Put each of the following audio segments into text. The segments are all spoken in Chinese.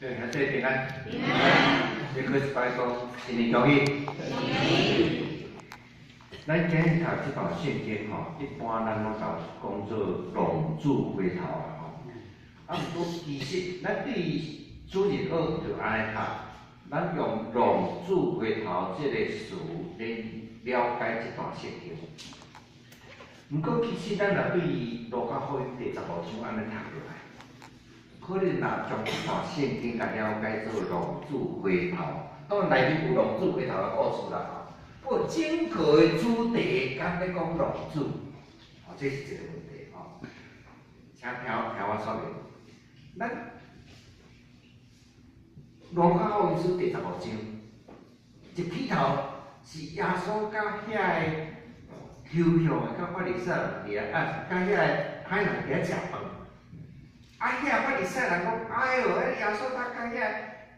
对，兄弟平安。平安。先开始拜讲新年恭喜。恭喜。咱今日读这段圣经吼，一般咱拢甲讲做龙主回头啊吼。啊，不过其实咱对主日学就安尼读，咱用龙主回头这个词来了解这段圣经。不过其实咱若对路加福音第15章安尼读落来。 可能若将这段圣经甲了解做龙主回头，当然内面有龙主回头的故事啦。不过整个的主题敢要讲龙主，哦，这是一个问题哦。请听我说明，咱路加福音书第15章，一起头是耶稣甲遐个抽象的甲法利赛人甲遐个歹人伫遐食饭。 啊！遐法利赛人讲，哎哟，迄耶稣他甲遐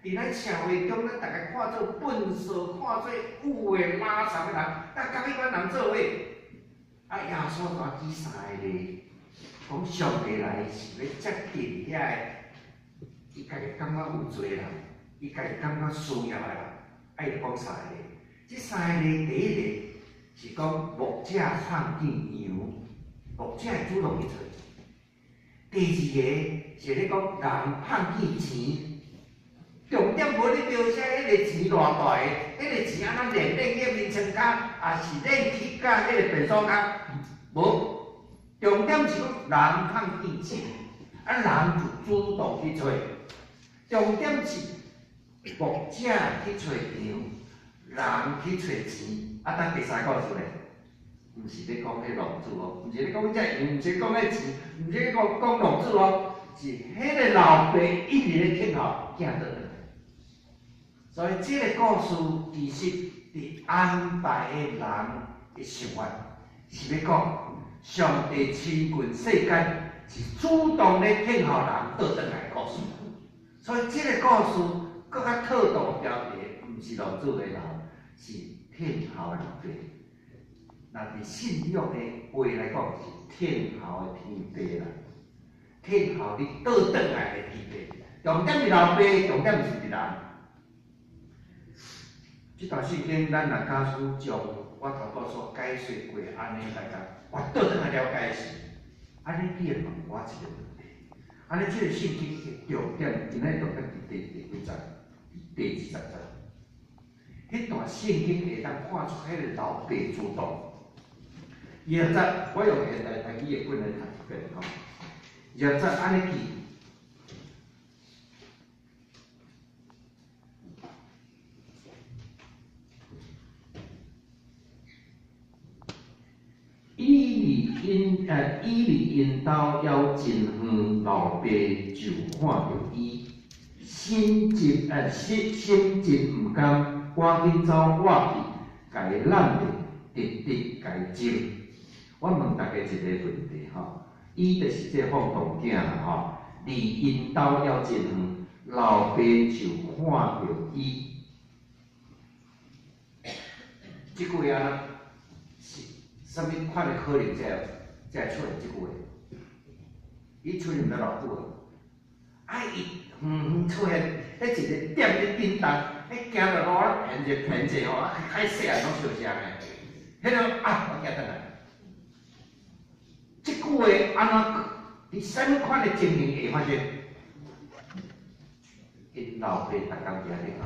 伫咱社会中，咱大家看做笨拙、看做有诶、拉长诶人，甲甲迄款人做伙。啊！耶稣大举三个咧，讲上帝来是要接近遐个，伊家己感觉有罪人，伊家己感觉需要诶人，啊！伊讲三个咧。即三个咧，第一个是讲牧者放进羊，牧者会主动去做。 第二个是咧讲人趁见钱，重点无咧描写迄个钱偌大个，迄个钱安怎练去面床骹，也是练去甲迄个便所骹，无。重点是讲人趁见钱，啊人就主动去找。重点是牧者去找羊，人去找钱。啊，等第三个故事咧。 毋是咧讲迄龙主哦，毋是咧讲迄只羊，毋是讲迄钱，毋是咧讲龙主哦，是迄个老爸一直咧听候囝倒来。所以即个故事其实伫安排的人的想法，是要讲上帝亲近世间，是主动咧听候人倒转来的故事。所以即个故事更较特殊标题，毋是龙主的人，是听候的老爸。 那伫信仰的话来讲，是天后的天父啦，天后你倒转来的天父，重点是老爸，重点是伫人。这段圣经，咱若假使将我头拄所解说过安尼来甲，我倒转来了解是，安尼你会问我一个问题，安尼这个圣经的重点，今仔重点伫第几章？第20章。迄段圣经会当看出迄个老爸主动。 20节，我用现代台语的本来读一遍吼。20节安尼记，以利因兜要真远，老爸就看到伊，心急毋甘，赶紧走我去，甲伊揽着，直直甲伊争。 我问大家一个问题吼，伊就是这放动囝啦吼，离因兜要真远，老爸就看到伊。即句话啊，是啥物款的可能才会出现即句话？伊出现在偌久啊？伊出现，迄一个点咧叮当，迄行到路啊，偏者吼，海细汉拢相像诶。迄个啊，我行倒来。 即句话安怎伫啥物款的情形会发生？因老爸逐工伫遐顶后，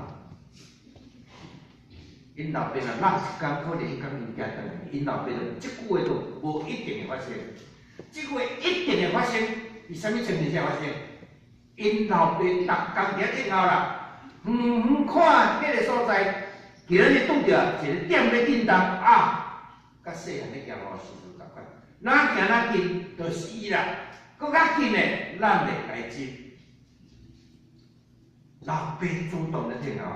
因老爸若落一工，可能迄工因行倒来，因老爸就即句话就无一定会发生。即句话一定会发生，伫啥物情形才发生？因老爸逐工伫遐顶后啦，远看迄个所在，今日拄着一个点咧叮当啊，甲细汉咧行路时阵共款。 哪行哪近，就是伊啦。搁较近诶，咱袂该接。老爸主动咧听候，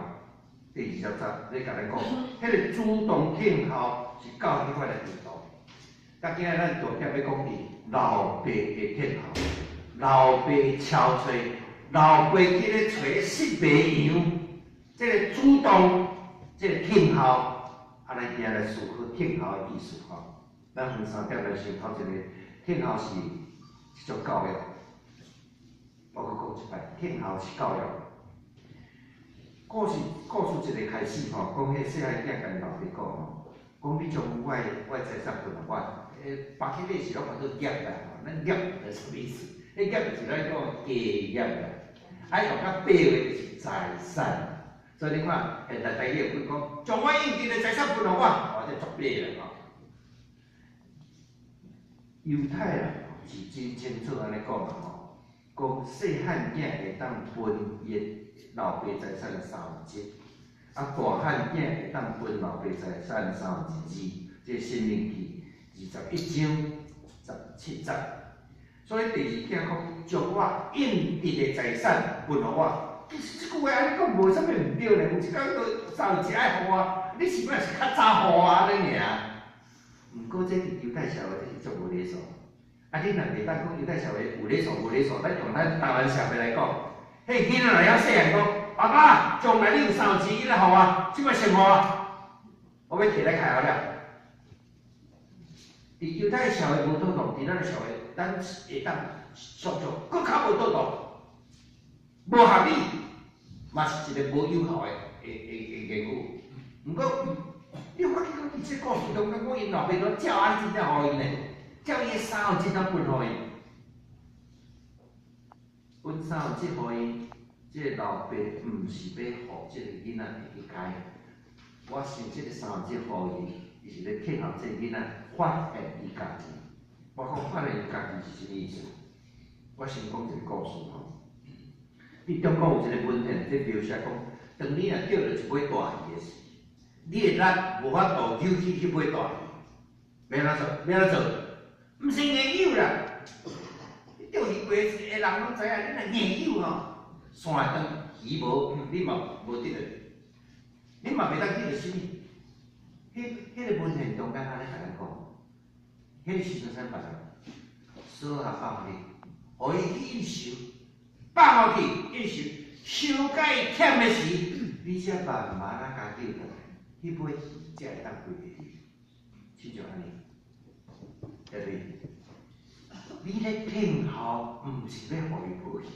第20节咧甲咱讲，迄个主动听候是到迄款诶程度。甲今仔咱重点要讲伫老爸诶听候，老爸敲吹，老爸去咧找失迷羊，即个主动，即个听候，啊来行来思考听候诶意思吼。 咱分3点来先讨一个，听候是一种教育。我阁讲一摆，听候是教育，故事一个开始吼，讲迄细汉囝甲因老爸讲吼，讲你将我财产分互我，巴起码是拢把做业啦吼，咱业是什么意思？迄业就是咱讲家业啦，还用较白话就是财产。所以你看，现在台语会讲，将我应尽的财产分互我，这作弊啦吼。犹太人是真清楚安尼讲啦吼，讲细汉囝会当分伊老爸财产3分之1，大汉囝会当分老爸财产1/3，这《申命记》21章17节。所以第二囝讲，将我应得的财产分互我。其实这句话安尼讲无啥物唔对咧，有一天都3/2爱互我，你是不是较早互我安尼尔？毋过这伫犹太社会这是足无礼数。啊，你若袂当讲犹太社会有礼数无礼数，咱用咱台湾社会来讲，迄囡仔若要细汉讲，爸爸，将来你有3/2来互我，即摆先互我，我要摕来开学了。伫犹太社会无倒动，伫咱个社会，咱会当属足搁较无倒动，无合理，嘛是一个无有效的言语。毋过，你发觉讲伫这故事中，讲因老爸都照安真正互伊呢，照伊3/2当分互伊，分3/2互伊，这个老爸毋是要互这个囡仔会去改，我想这个3/2互伊。伊是咧庆贺这囡仔发现伊家己。我讲发现伊家己是啥意思？我先讲一个故事吼。伫中国有一个文献，咧描写讲，当你若钓到一尾大鱼的时，你的力无法度游去迄尾大鱼，要安怎做？要安怎做？毋是硬游啦！你钓鱼过时，人拢知影，你若硬游吼，线长鱼无，你嘛无得着，你嘛袂当得着什么？迄个文献中间安尼甲咱讲，迄个时阵啥办啊？锁下放互你，互伊去应酬，放互去应酬，收甲伊忝的时，你才慢慢啊甲救回来，迄尾鱼才会当归入去，亲像安尼，对不对？你咧听候，毋是要互伊抱去，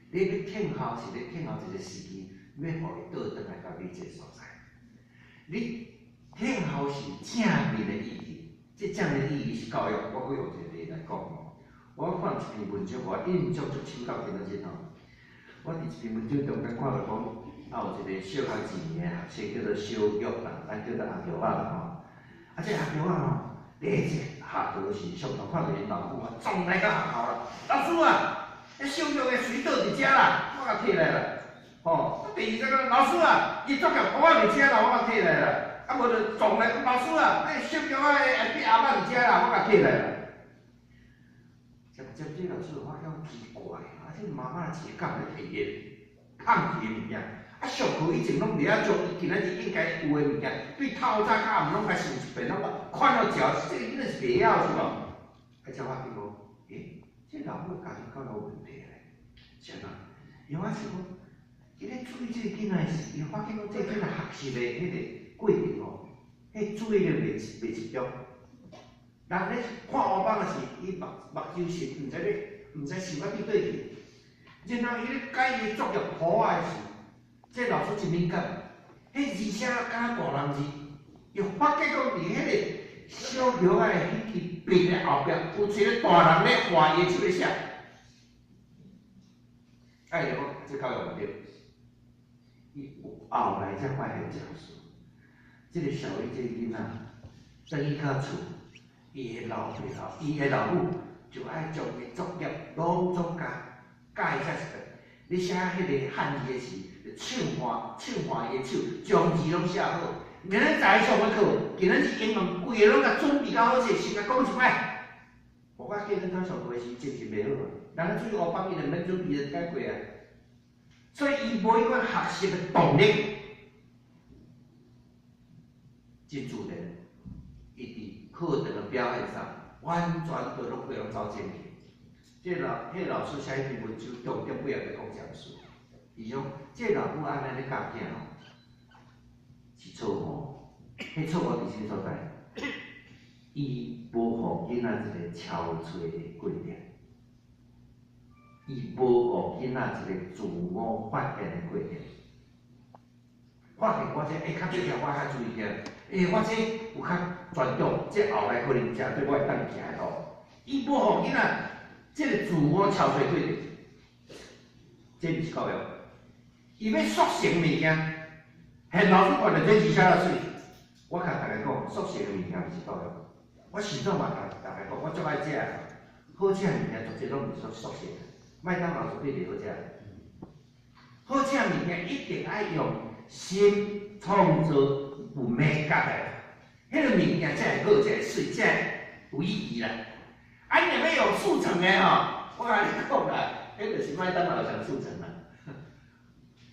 你咧听候是咧听候一个时机，要互伊倒转来到你这所在，你。听候是正面的意义，这正面的意义是教育。我可以用一个例来讲吼。我看一篇文章，我印象足深到今仔日吼。我伫一篇文章中间看到讲，有一个小学2年的学生叫做小玉啦，咱叫做阿玉啦吼。啊，这阿玉吼，第一节下课时，上课看到因老母啊，撞来到学校啦。老师啊，迄小玉的水倒伫遮啦，我甲摕来啦。吼，第二个老师啊，伊作业我伫遮啦，我甲摕来啦。啊，无就撞来讲老师啊，小玉啊，你阿嬷伫遮啦，我甲摕来啦。渐渐这老师就发觉奇怪，啊，这妈妈是干咧摕伊放弃的物件，啊，上课以前拢袂晓做，伊今仔日应该有的物件，对透早甲暗拢甲想一遍，拢看到条，这个囡仔是袂晓是无？啊，才发觉讲，这老母家庭敢有问题咧？是安怎？因为我是讲，伊咧注意这个囡仔时，伊发觉讲这个囡仔学习的迄个。过程哦，迄注意力袂集中。人咧看黑板时，伊目睭是毋知想到对去。然后伊咧解伊作业课外时，这老师真敏感，迄字写敢大人字，又发觉讲伫迄个小玉仔的迄支笔的后壁，有一个大人咧画伊的手咧写。哎，就讲这教育唔对，伊后来才发现这事。这个小玉这个囡仔，等伊到厝，伊的老母就爱将伊作业拢总教伊写一遍。你写迄个汉字的时，唱换伊的手，将字拢写好。明仔载上个课，今仔日英文规个拢甲准备较好势，先甲讲一摆。我甲计恁头上课时真是袂好啊，人注意学帮伊就免准备就解过啊。所以伊无迄款学习的动力。真自然，伊伫课堂的表现上，完全都拢袂用走正去。这迄老师写一篇文章，重点尾后在讲这事。伊讲，这老母安尼咧教囝吼，是错误。迄错误伫啥所在？伊无互囡仔一个憔悴的过程，伊无互囡仔一个自我发现的过程。发现我这较这条我较注意点，我这有较专注，这后来可能食对我会当行的路。伊无互囡仔这个自我憔悴过程，这毋是教育。伊要塑成物件，现老师看到这字写了水，我甲大家讲，塑成物件毋是教育。我始终嘛甲大家讲，我足爱食，好食物件绝对拢毋是塑成，麦当劳绝对袂好食。好食物件一定爱用心创造有美感的，迄个物件才会好，才会水，才会有意义啦。啊，你要有速成的吼，我甲你讲啦，迄就是麦当劳上速成啦。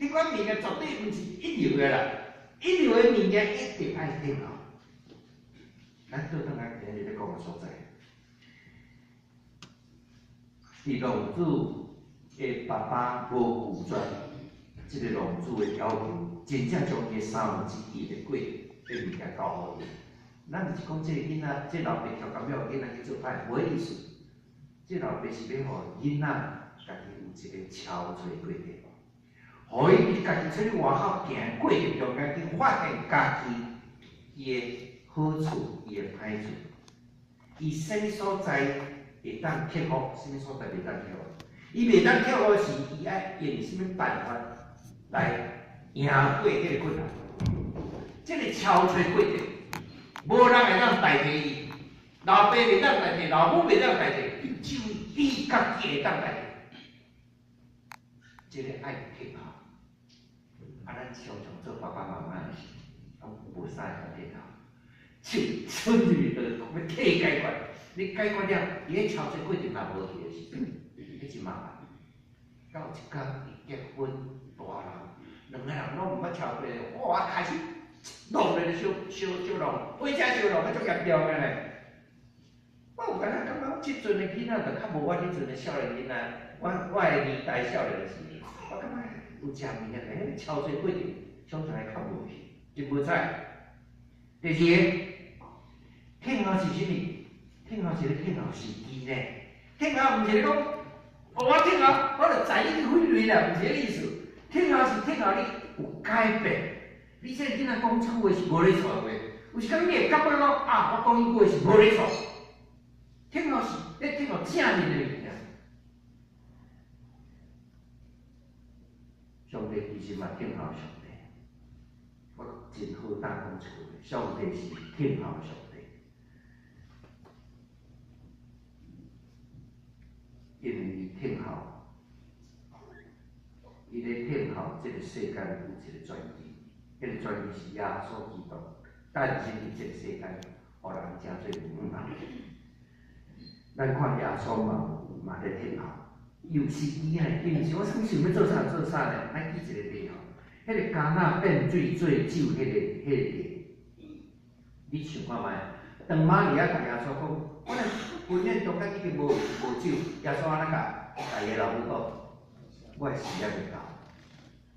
迄款物件绝对毋是一流的啦，一流的物件一定爱听哦。咱倒转来今日咧讲个所在，伫龙主的爸爸无负责。即个龙主的要求，真正将伊1/3的过的物件交互伊。咱毋是讲即个囡仔，即老爸调工要囡仔去做歹，无意思。即老爸是要互囡仔家己有一个憔悴过程，互伊家己出去外口行过程中间去发现家己伊的好处，伊的歹处，伊什么所在会当克服，什么所在袂当克服。伊袂当克服时，伊爱用什么办法？来赢过迄个困难，这个憔悴过程，无人会当代替伊，老爸袂当代替，老母袂当代替，只有你家己会当代替。这个爱配合，咱常常做爸爸妈妈的时，拢无啥会配合，像春雨的要替解决，你解决了，伊个憔悴过程若无去的时阵，迄真麻烦。到一天伊结婚。大人，两个人拢毋捌超过，哇！开始弄咧小弄，回家小弄，足严重个咧。我有感觉，感觉即阵的囡仔就较无我迄阵的少年囡仔，我的年代少年时，我感觉有食物件咧，迄个憔悴过程，常常会较无去，真无彩。第二，听候是啥物？听候是咧听候时机呢？听候毋是咧讲，我听候，我就知你去飞瑞啦，毋是迄意思。听候是听候你有改变，你这囡仔讲错话是无咧错话，有时阵你会感觉讲啊，我讲伊话是无咧错。听候是咧听候正面的物件。上帝其实嘛听候上帝，我真好胆讲一句，上帝是听候上帝，因为伊听候。伊咧听候即个世间有一个专机，迄个专机是耶稣基督诞生伫即个世间，互人真侪有望。咱看耶稣嘛咧听候，有时机呢，伊毋是我想要做啥做啥咧，咱记一个例吼，迄个橄榄变水做酒，迄个例，你想看觅？当玛利亚甲耶稣讲，我咧婚宴中间已经无酒，耶稣安怎甲伊个老母讲？我的时也未到，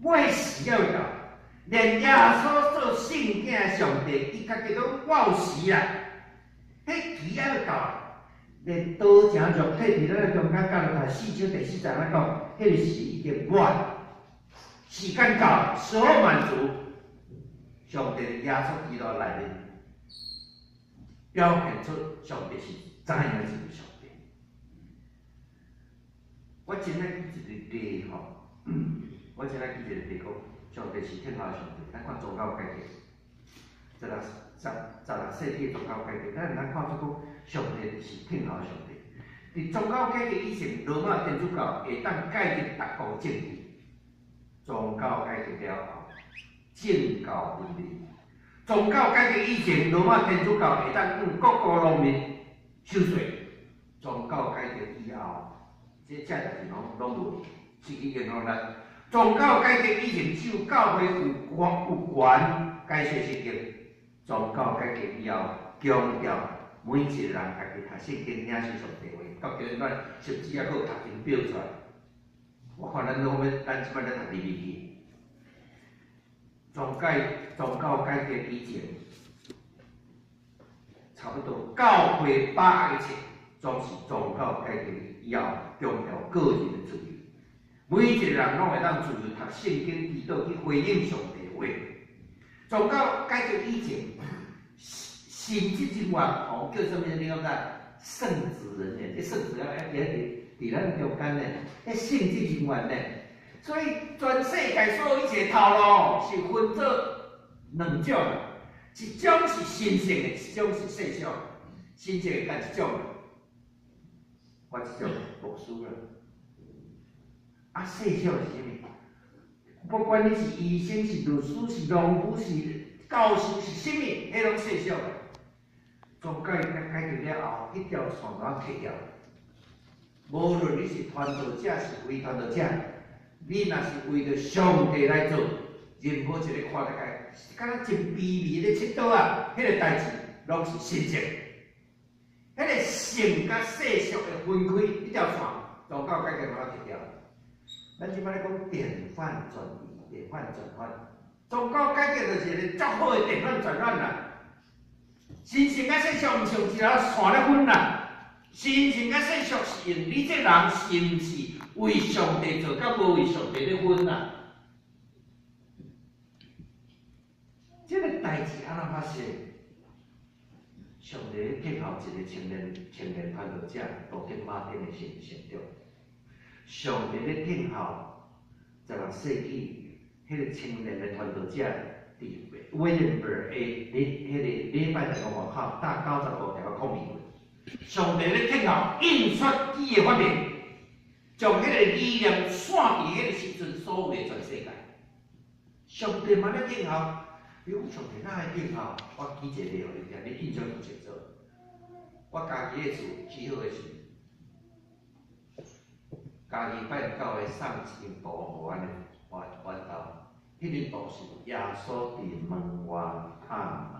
我的时也未到。连耶稣做圣经的上帝，伊家己讲我有时啦，迄期也未到。连道成肉体伫咱中间教了4章第4章咱讲，迄个时已经满，时间到，时候满足。上帝耶稣基督来临，表现出上帝是怎样一个上帝。我真爱记一个例吼，我真爱记一个例讲，上帝是天下上帝。咱看宗教改革，16世纪宗教改革，咱看出讲上帝是天下上帝。伫宗教改革以前，罗马天主教会当改革各国政治，宗教改革了后，政教分离。宗教改革以前，罗马天主教会当向各国农民收税，宗教改革以后。这代志拢无，是去影响咱。宗教改革以前，只有教会有权解释圣经。宗教改革以后，强调每一个人家己读圣经，领受上帝话。到今日咱甚至还佫有读经表出来。我看咱拢要，咱即摆咧读利未记。宗教改革以前，差不多教会把一切，总是宗教改革以后。强调个人的自由，每一个人拢会当自由读圣经，祈祷去回应上帝话。从到解决以前，神职人员吼叫什么你讲呾？圣职人员，这圣职啊，伫咱中间呢，迄圣职人员呢，所以全世界所有一切头路是分做两种，一种是神圣的，一种是世俗。神圣的干一种，我一种牧师啦。啊，世俗是啥物？不管你是医生、是律师、是农夫、是教授、是啥物，迄拢世俗的。总解决了后，一条线都要摕掉。无论你是传道者，是非传道者，你若是为着上帝来做，任何一个看得开，敢若真卑微咧佚佗啊，迄个代志拢是神圣。迄个性甲世俗的分开一条线，宗教改革把它摕掉。咱即摆咧讲典范转移，典范转换，宗教改革就是一个足好的典范转换啦。神圣甲世俗毋是用一条线咧分啦，神圣甲世俗是用你这人是毋是为上帝做，甲无为上帝咧分啦。这个代志安怎发生？上帝建好一个青年传道者，罗根马丁的成长。上帝咧建好16世纪迄个青年的传道者，伫威廉伯的迄个礼拜堂外口搭95条抗议会。上帝咧建好印刷机的发明，将迄个理念散伫迄个时阵所有的全世界。上帝嘛咧建好。你讲上帝哪会建好？我举一个例互你听，你印象就清楚。我家己的厝起好的时，家己拜教会送一张图互阮的阮兜，迄张图是耶稣伫门外拍门。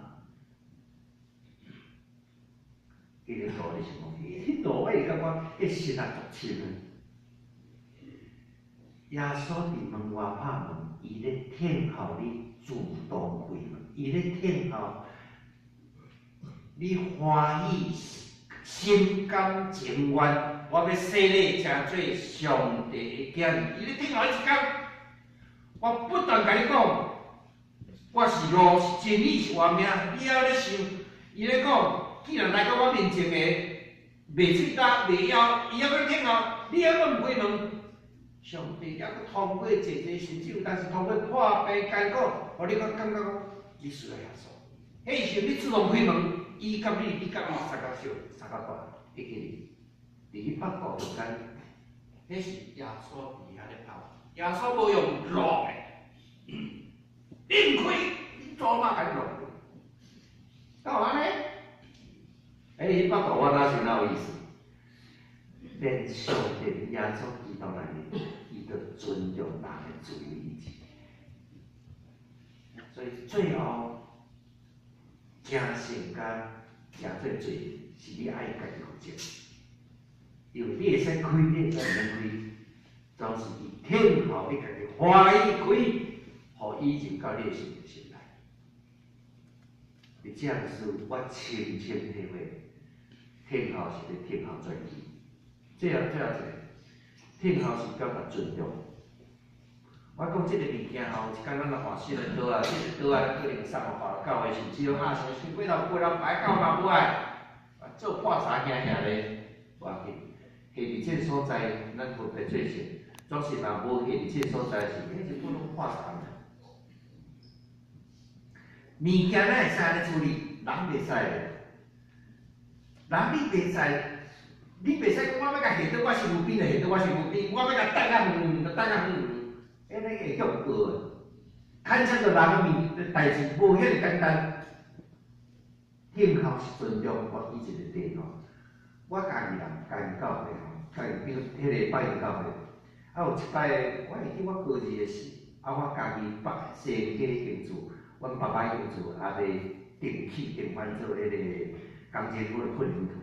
迄张图你想讲，迄图我会感觉迄心啊足深啊。耶稣伫门外拍门，伊咧听候你。主动开门，伊咧听候你欢喜心甘情愿，我要洗礼成做上帝的囝儿。伊咧听候你一讲，我不断甲你讲，我是路，是真理，是活命。你还咧想，伊咧讲，既然来到我面前的，袂喙焦，袂枵，伊还搁听候，你还搁毋开门。上帝也搁通过一甚至有当时通过破病艰苦，互你感觉讲你需要耶稣。迄时你主动开门，伊甲你三角小、三角大，会记哩。伫迄北国中间，迄是耶稣伫遐咧跑，耶稣无用路的，你唔开，你做嘛甲你弄开？干嘛呢？迄北国我哪是哪有意思？连上帝耶稣基督来哩。尊重人的自由意志，所以最后诚信甲诚做罪，是你爱家己负责。因为你会使开，你会使免开，总是伊听候你家己欢喜开，互以前到你的心就信来。而这样事，我深深体会，听候是咧听候专一，最后一个。听候是表达尊重。我讲即个物件吼，一间咱若换新的桌啊，即个桌啊可能送互别教会，甚至讲啊，先几头摆到嘛不爱，做破柴兄兄咧，无要紧。下伫这所在，咱分别做事，总是若无下伫这所在是，迄就不能破柴嘛。物件咱会使安尼处理，人袂使的。人你袂使。你袂使讲我要甲下倒我身躯边就下倒我身躯边，我要甲等啊远就等啊远，迄个会叫过的。牵涉到人的代志，无遐个简单。听候是尊重，我举一个例吼，我家己人，家己教会吼，家己比如迄个拜教会，啊有一摆，我会记我高二的时，啊我家己生家兴厝，阮爸爸兴厝也袂定番做迄个工钱府的混凝土。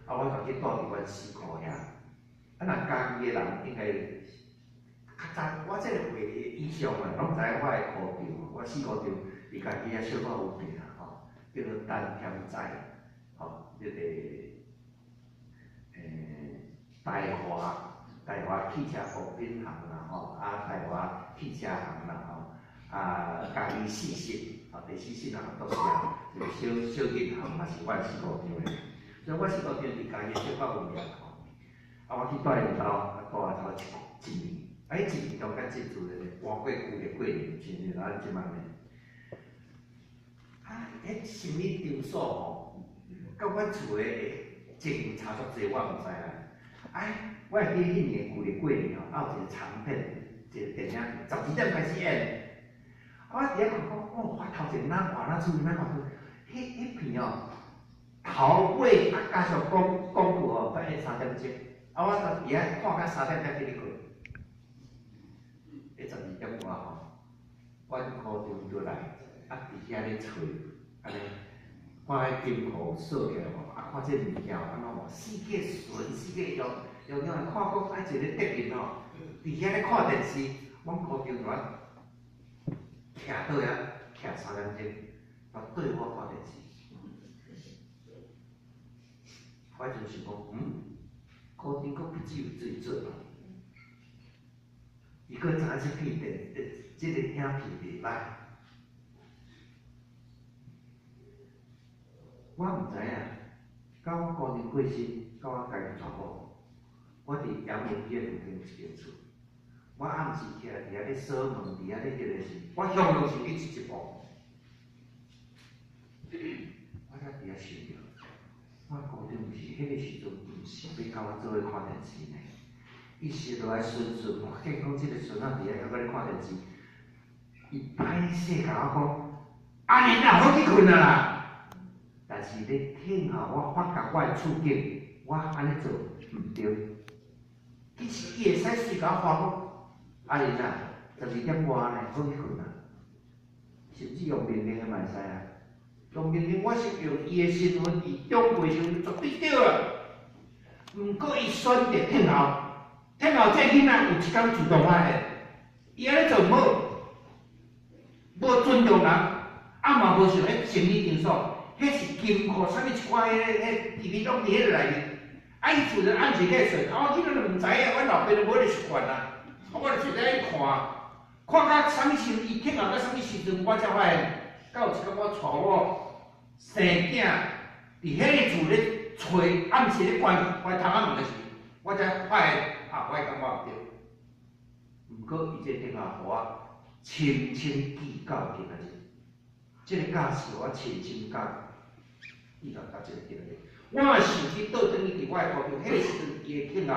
啊，我就去住伫阮4箍遐。啊，若家己的人应该较早，我这个岁以上啊，拢知影我的课场，我4箍场离家己遐小可有地啦吼，叫做丹田斋，吼，迄个台华汽车部品行啦吼，啊台华汽车行啦吼，啊家己40第四世啊，都是啊，就是小银行嘛是我四姑丈的，所以我四姑丈伫家己小可有名吼。我去住因兜，住啊头一年，迄一年中间即阵咧搬过旧的过年，真诶，咱即满咧。迄什物场所吼，甲阮厝诶前差足济，我毋知影。我会记迄年旧的过年吼，有一个长片，一个电影，12点开始演。我伫遐看讲，我头前哪看哪注意哪看出，迄片哦，头尾加上广告哦，才3点钟。我伫遐看到3点才起去睡。12点外吼，阮姑丈就来，伫遐咧找，安尼，看迄金库锁起来吼，看这物件安怎吼，四界顺，四界用看讲一个敌人吼，伫遐咧看电视，阮姑丈就徛倒遐，徛3点钟，对我看电视。我就想讲，高顶阁不只有自己做嘛，伊阁知影即个影片袂歹。我毋知影，到我高龄过身，到我家己娶某，我伫阳明医院附近有一间厝。我暗时起来伫遐咧锁门，伫遐咧迄个时，我向向想去一步。我才伫遐想着，我姑丈是迄个时阵，毋是要甲我做伙看电视呢。伊是落来顺顺，我见讲即个孙仔伫遐还搁咧看电视，伊歹势甲我讲，安尼啦，好去困啊啦。但是咧听后，我发觉我的处境，我安尼做毋对。其实伊会使随甲我发讲。恁啊，12点外呢，好去困啊。甚至用命令的嘛会使啊。用命令，我是用伊的身份，伊长辈身份绝对对了。毋过伊选择听候，听候这囡仔有一天自动发现，伊安尼做无，无尊重人，嘛无想迄心理场所，迄是金库啥物一寡迄地位拢伫迄个内面。伊自然暗时咧说，我囡仔都毋知影，阮老爸都无咧习惯啊。我就直在看，看到啥物时，伊听后到啥物时阵，我才发现，到有一天我带我生囝伫迄个厝咧找，暗时咧关头仔门的时，我才发现我感觉毋对。毋过伊这听后，互我深深记到今仔日，这个假是我深深记到这个今仔日。我也想起倒转去伫我的高中，迄个时阵伊的听后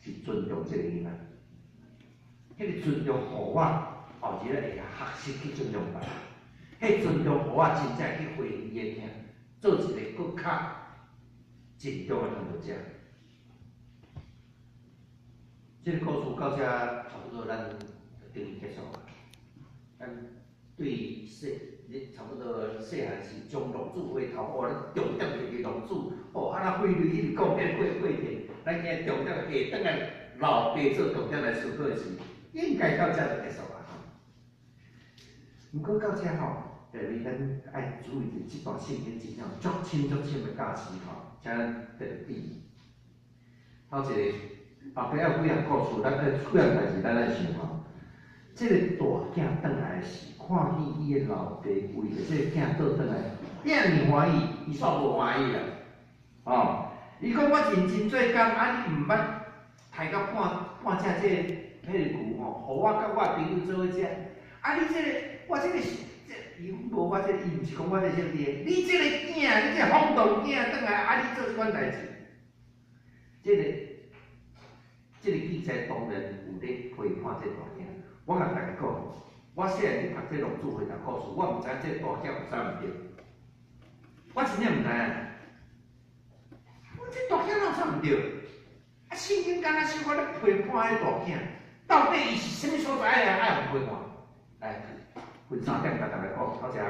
是尊重这个囡仔。迄个尊重，互我后日会学习去尊重别人。迄尊重，互我真正去回应伊的囝，做一个更较尽忠的领导者。这个故事到这差不多，咱就等于结束了。咱对差不多细汉时将龙珠回头，咱重点就是龙珠，那费力一直讲迄个过程，咱今重点下转来老爸做重点来思考的是。应该到这就结束啦吼。毋过到这吼，第二咱爱注意着这段圣经真正足深的价值吼，请第二。头一个后壁有几样故事，咱几样代志咱来想吼。这个大囝转来时，看见伊的老爸为着这个囝倒转来，遐尼欢喜，伊煞无欢喜啦。伊讲我认真做工，你毋捌刣到半只这迄个牛吼，互我甲我朋友做伙食。你这个，我这个伊无我这，伊毋是讲我这兄弟，你这个囝，你这放荡囝转来，你做这款代志，这个记载当然有咧批判这大囝。我甲大家讲，我细汉去读这龙珠回答故事，我毋知这大囝有啥毋对，我真正毋知影。我这大囝哪有啥毋对？圣经敢若小可咧批判迄大囝。到底伊是啥物所在爱互批判？来，分3点甲大家讲，头一项，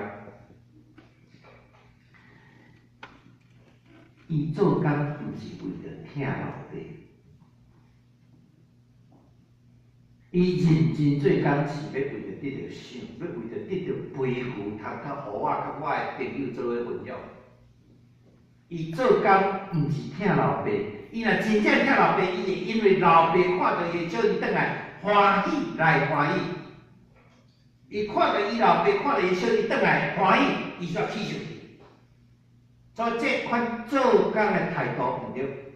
伊做工毋是为着疼老爸，伊认真做工是要为着得到赏，要为着得到背负，通甲互我甲我的朋友做伙分享。伊做工毋是疼老爸，伊若真正疼老爸，伊会因为老爸看到伊招伊转来。欢喜来欢喜，伊看到伊老爸，看到伊小弟转来欢喜，伊就起上去。所以这款做工的态度毋对，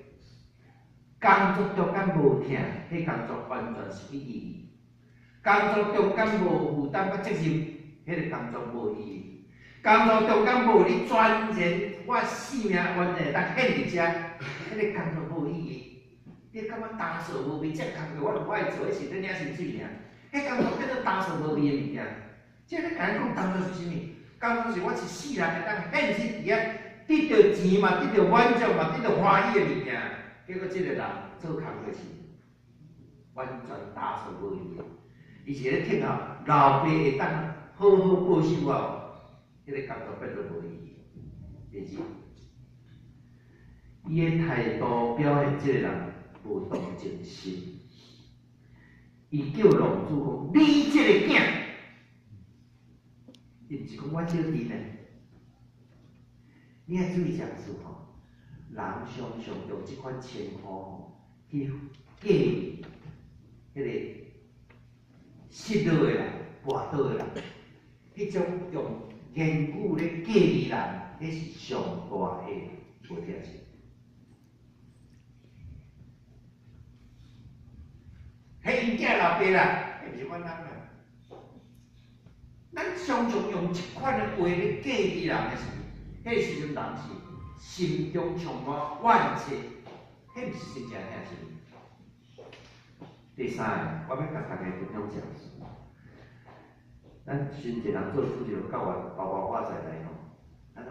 工作中间无疼，迄工作完全是无意义。工作中间无负担甲责任，迄个工作无意义。工作中间无你全然我性命完全当献伫遮，迄个工作无意义。你感觉打扫无味，这工作我就爱做，迄是咧领薪水尔。迄工作叫做打扫无味的物件。即个甲咱讲工作是啥物？工作是我一世人会当献身伫遐。得到钱嘛，得到满足嘛，得到欢喜的物件，结果这个人做工作是完全打扫无意义。伊是咧听候老爸会当好好报酬啊，迄个工作变做无意义。第二，伊的态度表现这个人无同情心。伊叫龙主讲：你这个囝，伊毋是讲我小弟呢。你爱注意一件事吼，人常常用这款称呼吼去介意迄个失落的人、跋倒的人，迄种用言语咧介意人，迄是上大的无定性。迄因囝老爸啦，迄毋是阮人啦。咱常常用这款的话咧介意人的时。迄时阵人是心中充满怨气，迄毋是真正正是。第三个，我要甲大家分享一件事。咱寻一个人做主就到包括我在内吼，咱讲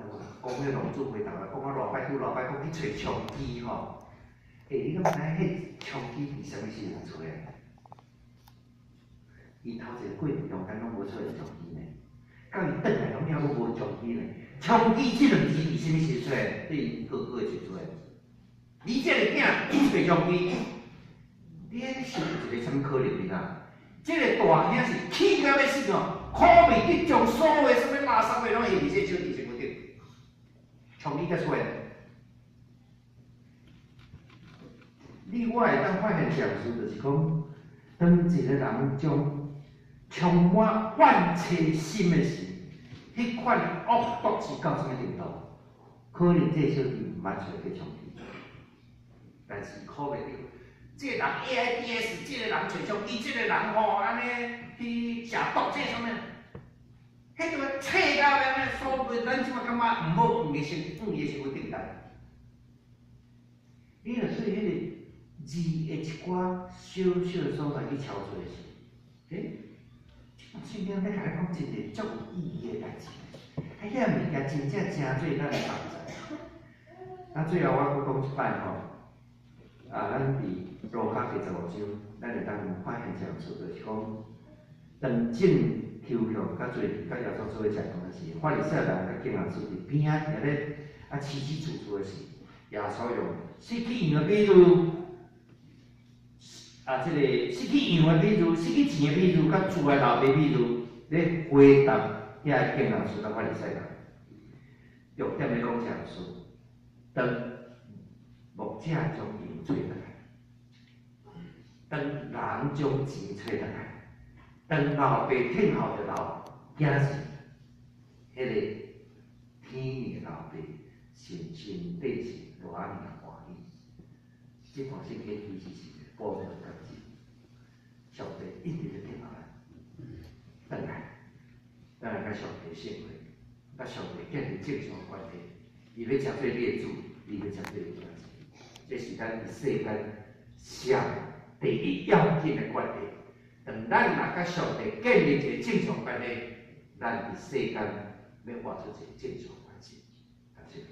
迄龙主回答讲我老摆讲去找枪机吼，你敢知迄枪机是啥物时阵出来？伊头一个过程中间拢无出来枪机呢，到伊转来拢还阁无枪机呢。枪击这两字是啥物时出来？对哥哥就出来。你这个囝去找枪击，你是一个啥物可能的啦？这个大兄是气到要死哦，苦味去将所有啥物垃圾物拢下伫这小弟身躯顶，枪击才出来。你我会当发现一件事，就是讲，当一个人将充满怨气心的时，迄款恶毒是到什么程度？可能这小弟毋捌出去枪击，但是可袂着。这个人 AIDS， 这个人找枪击，这个人吼安尼去食毒，这什么？迄个切到安尼，所以咱即马感觉毋好，毋会成为顶代。你若说迄个字的一寡小小所在去敲出来是，圣经咧甲你讲一个足有意义的代志。迄遐物件真正真做咱会放在。最后我阁讲一摆吼，咱伫路加第15章，咱会当发现一件事，就是讲，当正抽象较侪，甲耶稣做伙食饭的时，法利赛人甲经文书伫边仔伫咧起起楚楚的时，耶稣用失去羊的比喻，这个失去羊的比喻、失去钱的比喻、甲厝的老爸比喻，咧回答遐经文书甲法利赛人，重点咧讲一件事。当牧者将羊找倒来，当人将钱找倒来，当老爸听候着老囝时，迄个天命的老爸心心底是偌尔欢喜。这段圣经其实是保证感情，上帝一直咧听候咱，倒来甲上帝信会，甲上帝建立正常关系。伊要针对列祖，伊要针对咱，这是咱世间上第一要紧的关系。当咱若甲上帝建立一个正常关系，咱伫世间要活出一个正常关系。感谢主。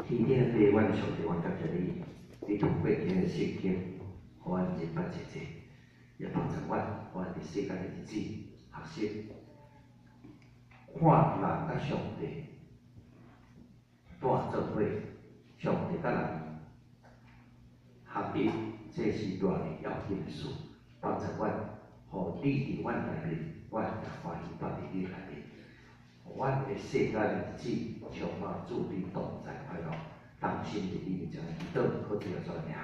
天顶地，阮上帝，阮感谢你，你通过今日圣经，互阮明白一切，也帮助阮，互阮伫世间的日子学习。看人甲上帝带做伙，上帝甲人合一，这是偌尔要紧的事。帮助阮，互你伫阮内面，阮也欢喜住伫你内面。互阮的世间的日子充满主你同在快乐，当心伫你面前祈祷，靠主耶稣的名。